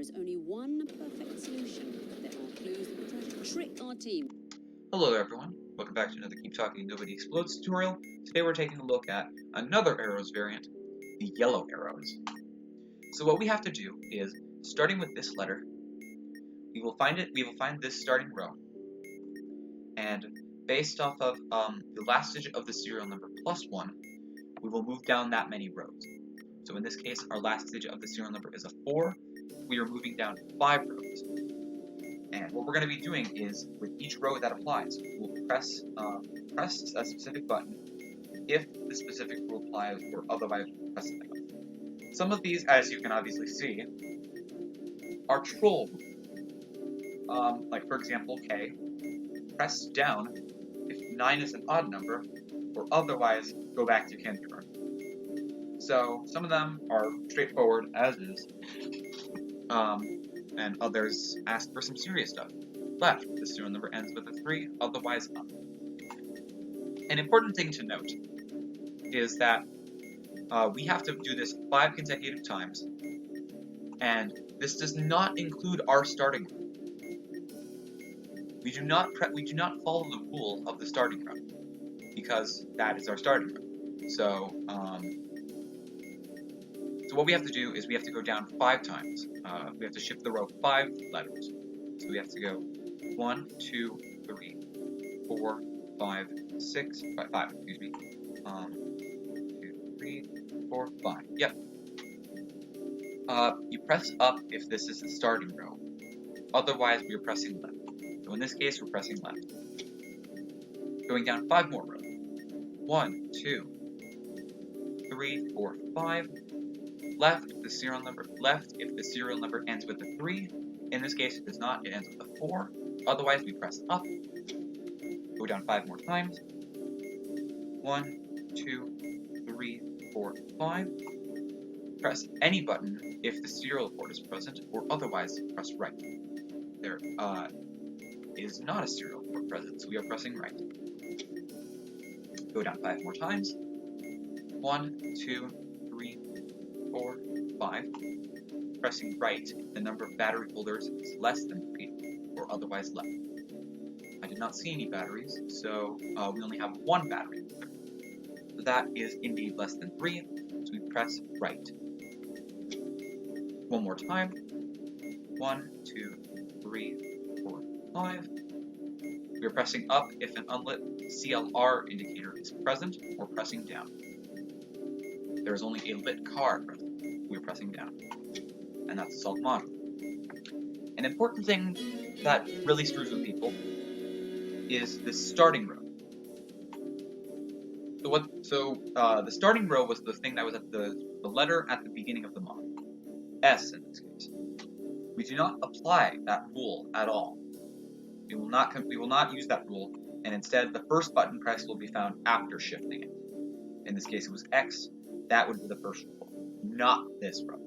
is only one perfect solution. There are clues that will try to trick our team. Hello there everyone, welcome back to another Keep Talking Nobody Explodes tutorial. Today we're taking a look at another arrows variant, the yellow arrows. So what we have to do is, starting with this letter, we will find this starting row, and based off of the last digit of the serial number +1, we will move down that many rows. So in this case, our last digit of the serial number is a 4, we are moving down 5 rows. And what we're going to be doing is, with each row that applies, we'll press a specific button if the specific rule applies, or otherwise press something else. Some of these, as you can obviously see, are troll rules. Like for example, K, press down if 9 is an odd number, or otherwise go back to kindergarten. So some of them are straightforward as is. And others ask for some serious stuff. Left, the serial number ends with a 3, otherwise up. An important thing to note is that we have to do this 5 consecutive times, and this does not include our starting row. We do not follow the rule of the starting row, because that is our starting row. So what we have to do is we have to go down 5 times. We have to shift the row 5 letters. So we have to go 1, 2, 3, 4, 5, 6, 5, excuse me. 2, 3, 4, 5. Yep. You press up if this is the starting row. Otherwise, we are pressing left. So in this case, we're pressing left. Going down 5 more rows. 1, 2, 3, 4, 5. Left if the serial number ends with a 3. In this case, it does not. It ends with a 4. Otherwise, we press up. Go down 5 more times. 1, 2, 3, 4, 5. Press any button if the serial port is present, or otherwise press right. There is not a serial port present, so we are pressing right. Go down 5 more times. 1, 2, 3, 4, 5. Pressing right, the number of battery holders is less than 3, or otherwise left. I did not see any batteries, so we only have 1 battery. So that is indeed less than 3, so we press right. One more time. 1, 2, 3, 4, 5. We are pressing up if an unlit CLR indicator is present, or pressing down. There is only a lit car present. We are pressing down. And that's the salt module. An important thing that really screws with people is the starting row. The starting row was the thing that was at the letter at the beginning of the mod. S in this case. We do not apply that rule at all. We will not use that rule, and instead the first button press will be found after shifting it. In this case it was X. That would be the first rule, not this row.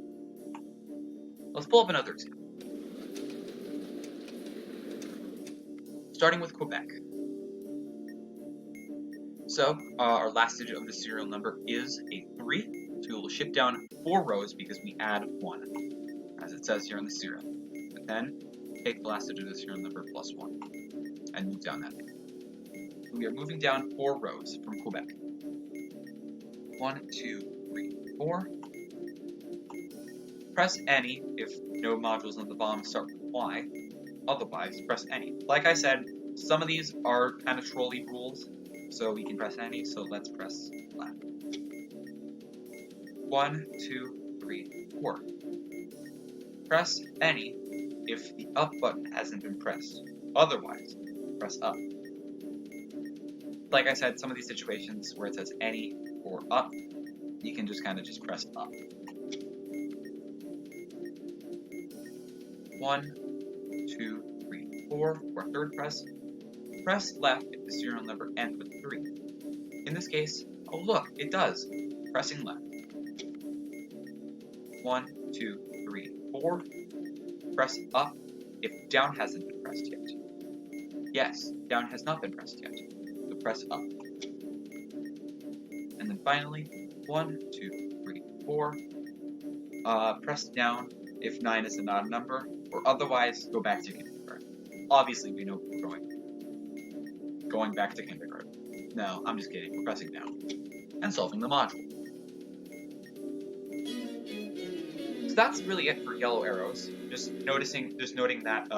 Let's pull up another example. Starting with Quebec. So, our last digit of the serial number is a 3, so we will shift down 4 rows because we add 1, as it says here in the serial. But then, take the last digit of the serial number +1, and move down that way. So we are moving down 4 rows from Quebec. 1, 2, 3, 4. Press any if no modules on the bottom start with Y. Otherwise, press any. Like I said, some of these are kind of trolley rules, so we can press any, so let's press left. 1, 2, 3, 4. Press any if the up button hasn't been pressed. Otherwise, press up. Like I said, some of these situations where it says any or up, you can just kind of press up. 1, 2, 3, 4, or third press. Press left if the serial number ends with 3. In this case, oh look, it does. Pressing left. 1, 2, 3, 4. Press up if down hasn't been pressed yet. Yes, down has not been pressed yet, so press up. And then finally, 1, 2, 3, 4. Press down if 9 is an odd number, or otherwise go back to kindergarten. Obviously, we know we're going back to kindergarten. No, I'm just kidding. We're pressing down and solving the module. So that's really it for yellow arrows. Just noting that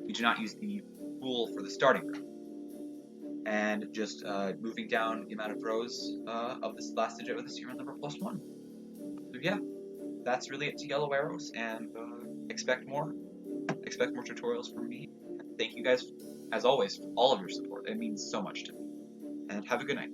we do not use the rule for the starting row, and just moving down the amount of rows of this last digit of the serial number plus 1. So yeah, that's really it to yellow arrows, and expect more tutorials from me. Thank you guys, as always, for all of your support. It means so much to me. And have a good night.